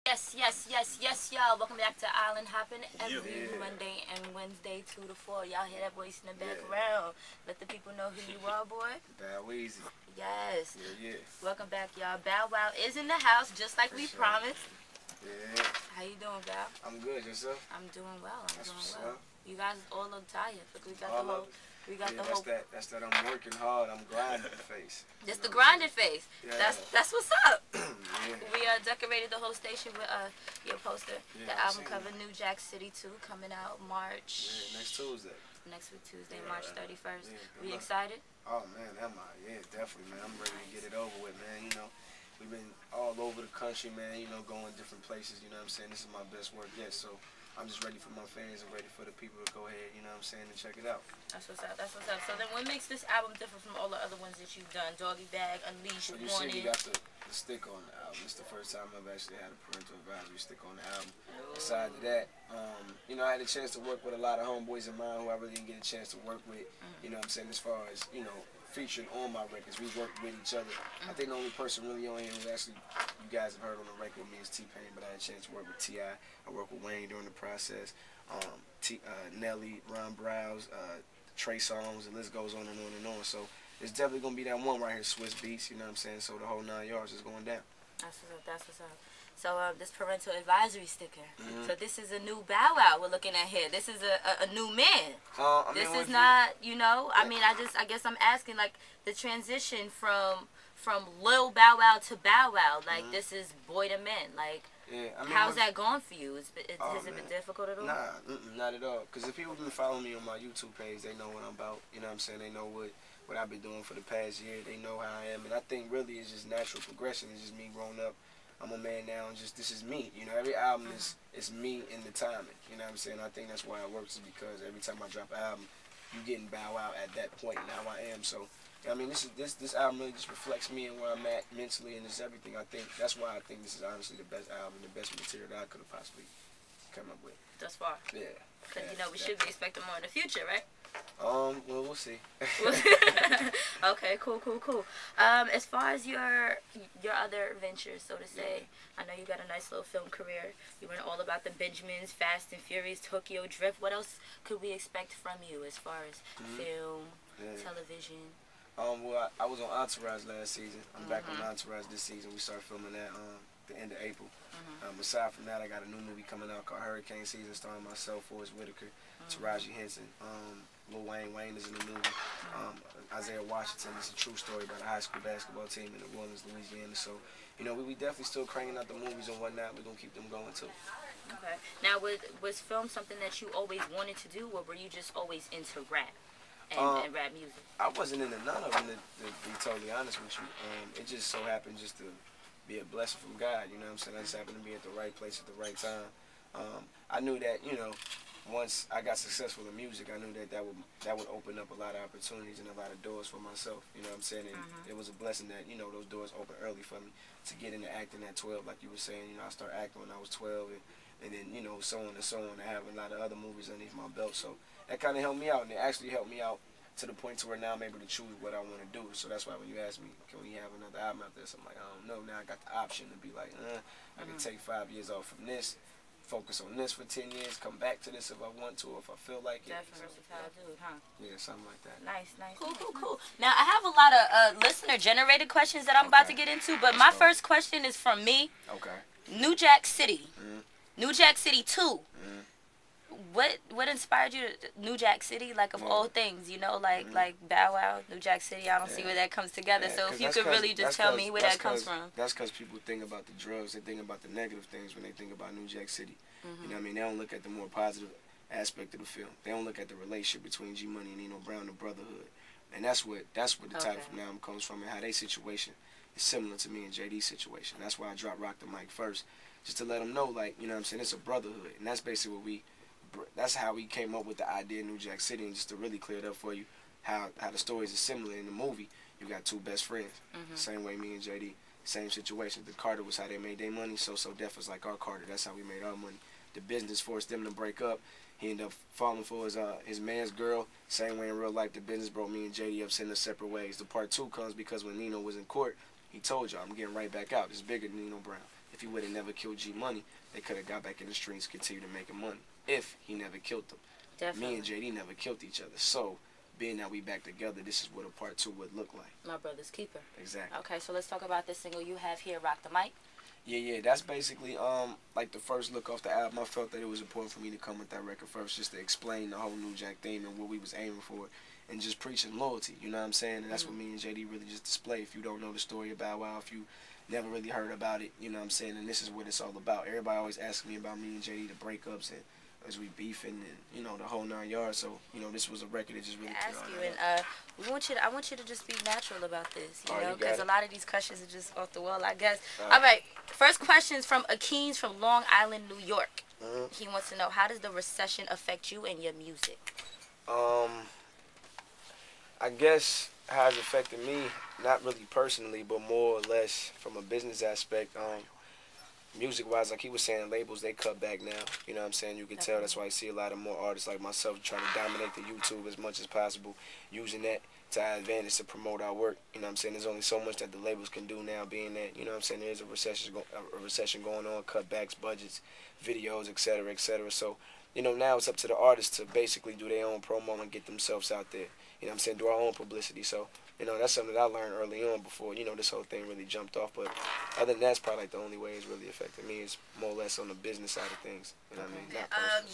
Yes, y'all. Welcome back to Island Hopping every Monday and Wednesday, 2 to 4. Y'all hear that voice in the background. Let the people know who you are, boy. Bow Weezy. Yes. Yeah. Welcome back, y'all. Bow Wow is in the house, just like we promised. Yeah. How you doing, Bow? I'm good. Yourself? I'm doing well. That's doing what's well. up. You guys all look tired. Look, we got All the whole... We got the whole... That's that I'm working hard. I'm grinding face. Just the grinding face. Yeah. That's what's up. Yeah. We decorated the whole station with your poster. Yeah, the album cover, New Jack City 2, coming out March. Yeah, next Tuesday. Next week, Tuesday, March 31st. Yeah, we excited? Oh man, am I? Yeah, definitely, man. I'm ready to get it over with, man. You know, we've been all over the country, man. You know, going different places. You know what I'm saying? This is my best work yet, so I'm just ready for my fans and ready for the people to go ahead, you know what I'm saying, and check it out. That's what's up. That's what's up. So then what makes this album different from all the other ones that you've done? Doggy Bag, Unleashed, Well, you Warning. see, we got the stick on the album. It's the first time I've actually had a parental advisory stick on the album. Besides that, you know, I had a chance to work with a lot of homeboys of mine who I really didn't get a chance to work with, you know what I'm saying, as far as, you know, featured on my records. We worked with each other. I think the only person really on here who actually you guys have heard on the record with me is T-Pain, but I had a chance to work with T.I. I worked with Wayne during the process. Nelly, Ron Browse, Trey Songz, the list goes on and on and on. So it's definitely gonna be that one right here, Swiss Beats. You know what I'm saying? So the whole 9 yards is going down. That's what's up. That's what's up. So this parental advisory sticker. So this is a new Bow Wow we're looking at here. This is a new man. This is not, you know. I mean, I guess I'm asking like the transition from Lil Bow Wow to Bow Wow. Like this is boy to men. Like. Yeah, I mean, how's that going for you? Has it been difficult at all? Nah, not at all. Because if people been following me on my YouTube page, they know what I'm about. You know what I'm saying? They know what I've been doing for the past year. They know how I am. And I think really it's just natural progression. It's just me growing up. I'm a man now, and just this is me. You know, every album is me in the timing. You know what I'm saying? I think that's why it works, is because every time I drop an album, you getting Bow Wow at that point and how I am. So, I mean, this album really just reflects me and where I'm at mentally, and it's everything. I think that's why I think this is honestly the best album, the best material that I could have possibly come up with. Thus far. Yeah. Because you know we should be expecting more in the future, right? Well, we'll see. Okay, cool. As far as your other ventures, so to say, I know you got a nice little film career. You went all about the Benjamins, Fast and Furious, Tokyo Drift. What else could we expect from you as far as film, television? Well, I was on Entourage last season. I'm back on Entourage this season. We started filming that the end of April. Aside from that, I got a new movie coming out called Hurricane Season, starring myself, Forrest Whitaker, Taraji Henson, Lil Wayne is in the movie. Isaiah Washington. It's a true story about a high school basketball team in New Orleans, Louisiana. So, you know, we definitely still cranking out the movies and whatnot. We're going to keep them going, too. Okay. Now, was film something that you always wanted to do, or were you just always into rap and rap music? I wasn't into none of them, to be totally honest with you. It just so happened just to be a blessing from God, you know what I'm saying? I just happened to be at the right place at the right time. I knew that, you know, once I got successful in music, I knew that would open up a lot of opportunities and a lot of doors for myself, you know what I'm saying? And it was a blessing that, you know, those doors opened early for me to get into acting at 12, like you were saying. You know, I started acting when I was 12, and then, you know, so on and so on. I have a lot of other movies underneath my belt, so that kind of helped me out, and it actually helped me out to the point to where now I'm able to choose what I want to do. So that's why when you ask me, can we have another album out there? So I'm like, I don't know. Now I got the option to be like, I can take 5 years off from this, focus on this for 10 years, come back to this if I want to, or if I feel like it. Definitely versatile dude, huh? Yeah, something like that. Nice. Cool. Now, I have a lot of listener-generated questions that I'm about to get into, but my first question is from me. Okay. New Jack City. New Jack City 2. What inspired you to New Jack City, like of all things, you know, like Bow Wow, New Jack City, I don't see where that comes together. So if you could really just tell me where that comes from. That's because people think about the drugs, they think about the negative things when they think about New Jack City. You know what I mean? They don't look at the more positive aspect of the film. They don't look at the relationship between G Money and Nino Brown, the brotherhood. And that's what the title from the album comes from, and how their situation is similar to me and JD's situation. That's why I dropped Rock the Mic first, just to let them know, like, you know what I'm saying, it's a brotherhood. And that's basically what that's how we came up with the idea of New Jack City. And just to really clear it up for you, how the stories are similar in the movie. You got two best friends, same way me and JD, same situation. The Carter was how they made their money, So Def was like our Carter. That's how we made our money. The business forced them to break up. He ended up falling for his man's girl. Same way in real life, the business broke me and JD up, sending us separate ways. The part 2 comes because when Nino was in court, he told y'all, I'm getting right back out. It's bigger than Nino Brown. if he would have never killed G Money, they could have got back in the streets, continued to making money. If he never killed them. Definitely. Me and JD never killed each other. So, being that we back together, this is what a part 2 would look like. My brother's keeper. Exactly. Okay, so let's talk about this single you have here, Rock the Mic. Yeah, that's basically like the first look off the album. I felt that it was important for me to come with that record first, just to explain the whole New Jack theme and what we was aiming for, and just preaching loyalty. You know what I'm saying? And that's what me and JD really just display. If you don't know the story of Bow Wow, if you never really heard about it, you know what I'm saying? And this is what it's all about. Everybody always asks me about me and JD, the breakups, and as we beefing, and you know, the whole 9 yards. So you know, this was a record that just really. I ask you, and I want you to just be natural about this, you know, because a lot of these questions are just off the wall, I guess. All right, first question is from Akeens from Long Island, New York. He wants to know, how does the recession affect you and your music? I guess how it's affected me, not really personally, but more or less from a business aspect. Music-wise, like he was saying, labels, they cut back now. You know what I'm saying? You can tell. That's why I see a lot of more artists like myself trying to dominate the YouTube as much as possible, using that to our advantage to promote our work. You know what I'm saying? There's only so much that the labels can do now, being that, you know what I'm saying, there's a recession going on, cutbacks, budgets, videos, etc., etc. So, you know, now it's up to the artists to basically do their own promo and get themselves out there. You know what I'm saying? Do our own publicity. So, you know, that's something that I learned early on before, you know, this whole thing really jumped off. But other than that, it's probably like the only way it's really affected me is more or less on the business side of things. You know what I mean?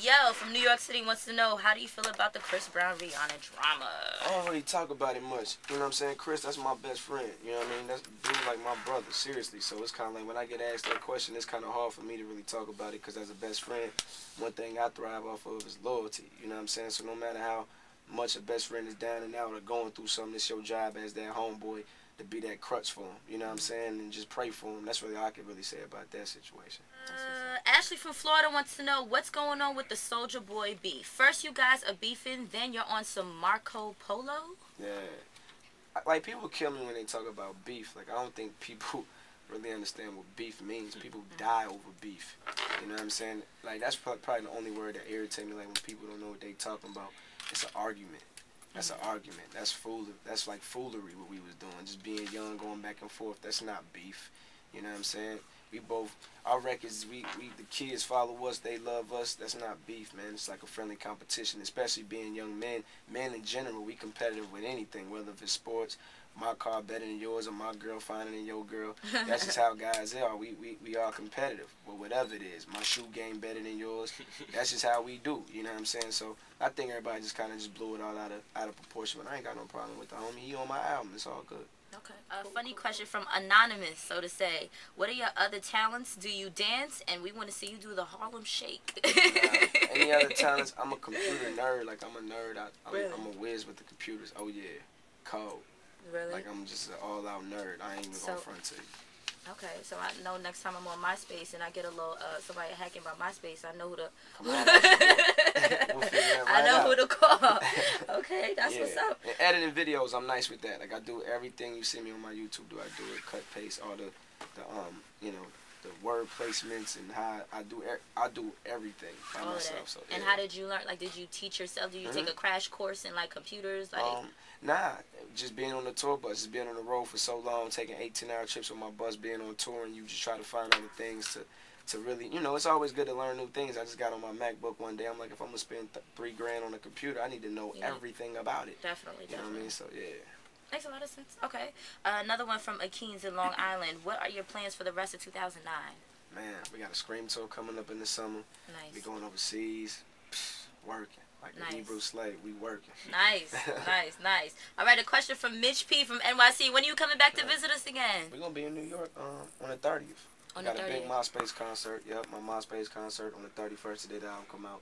Yo, from New York City wants to know, how do you feel about the Chris Brown Rihanna drama? I don't really talk about it much. You know what I'm saying? Chris, that's my best friend. You know what I mean? That's dude like my brother, seriously. So it's kind of like when I get asked that question, it's kind of hard for me to really talk about it because as a best friend, one thing I thrive off of is loyalty. You know what I'm saying? So no matter how much a best friend is down and out or going through something, it's your job as that homeboy to be that crutch for him. You know what I'm saying? And just pray for him. That's really all I can really say about that situation. Ashley from Florida wants to know, what's going on with the Soulja Boy beef? First you guys are beefing, then you're on some Marco Polo? Yeah. Like, people kill me when they talk about beef. Like, I don't think people really understand what beef means. People die over beef. You know what I'm saying? Like, that's probably the only word that irritates me, like when people don't know what they talking about. It's an argument. That's an argument. That's That's like foolery what we was doing. Just being young, going back and forth. That's not beef. You know what I'm saying? We both, our records, the kids follow us, they love us. That's not beef, man. It's like a friendly competition, especially being young men. Men in general, we competitive with anything, whether it's sports, my car better than yours or my girl finer than your girl. That's just how guys are. We are competitive. But whatever it is, my shoe game better than yours. That's just how we do. You know what I'm saying? So I think everybody just kind of just blew it all out of proportion. But I ain't got no problem with the homie. He on my album. It's all good. Okay. Funny question from Anonymous, so to say. What are your other talents? Do you dance? And we want to see you do the Harlem Shake. Any other talents? I'm a computer nerd. Like, I'm a nerd. I'm a whiz with the computers. Oh, yeah. Code. Really? Like, I'm just an all-out nerd. I ain't even going to front to you. Okay, so I know next time I'm on MySpace and I get a little somebody hacking my MySpace, I know who to. Come on, we'll figure that right I know out. who to call. Okay, that's what's up. And editing videos, I'm nice with that. Like, I do everything you see me on my YouTube do. I do it, cut, paste, all the you know, the word placements and how I do everything by myself. So, yeah. And how did you learn? Like, did you teach yourself? Did you take a crash course in like computers? Like, nah, just being on the tour bus, just being on the road for so long, taking 18-hour trips on my bus, being on tour, and you just try to find other things to really, you know, it's always good to learn new things. I just got on my MacBook one day. I'm like, if I'm gonna spend $3 grand on a computer, I need to know everything about it. Definitely. You know what I mean? So yeah. Makes a lot of sense. Okay. Another one from Akeens in Long Island. What are your plans for the rest of 2009? Man, we got a Scream tour coming up in the summer. Nice. We going overseas, working. Like the Hebrew slave, we working. Nice, nice. All right, a question from Mitch P from NYC. When are you coming back to visit us again? We're going to be in New York on the 30th. On the 30th? Got a big MySpace concert. Yep, my MySpace concert on the 31st. The day the album come out.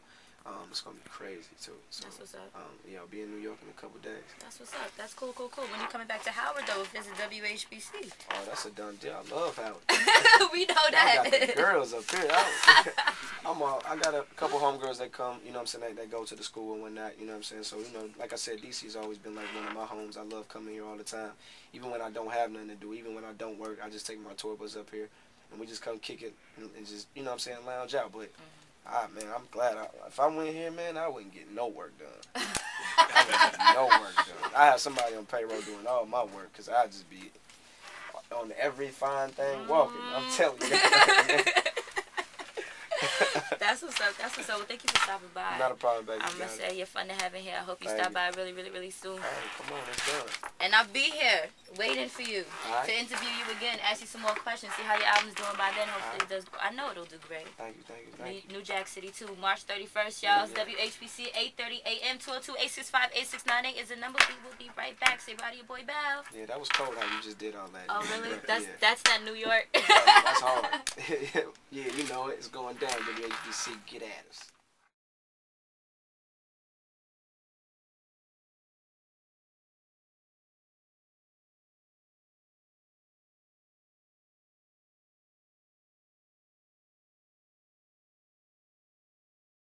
It's going to be crazy, too. So, that's what's up. Yeah, I'll be in New York in a couple days. That's what's up. That's cool. When you coming back to Howard, though, visit Whbc. Oh, that's a done deal. I love Howard. We know that. I got the girls up here. I got a couple homegirls that come, you know what I'm saying, that go to the school and whatnot, you know what I'm saying. So, you know, like I said, DC's always been like one of my homes. I love coming here all the time. Even when I don't have nothing to do, even when I don't work, I just take my tour bus up here and we just come kick it and just, you know what I'm saying, lounge out. But man, I'm glad. If I went here, man, I wouldn't get no work done. I wouldn't get no work done. I have somebody on payroll doing all my work because I just be on every fine thing walking. I'm telling you. That's what's up. That's what's up. Well, thank you for stopping by. Not a problem, baby. I'm going to say you're fun to have in here. I hope you stop by really, really, really soon. Hey, come on, let's do it. And I'll be here waiting for you to interview you again, ask you some more questions, see how your album's doing by then. Hopefully it does. I know it'll do great. Thank you. New Jack City 2, March 31st, y'all. WHBC, 8:30 a.m. 202-865-8698 is the number. We will be right back. Say bye to your boy Bow. Yeah, that was cold how you just did all that. Oh, really? That's that New York. That's hard. Yeah, you know it. It's going down. WHBC, get at us.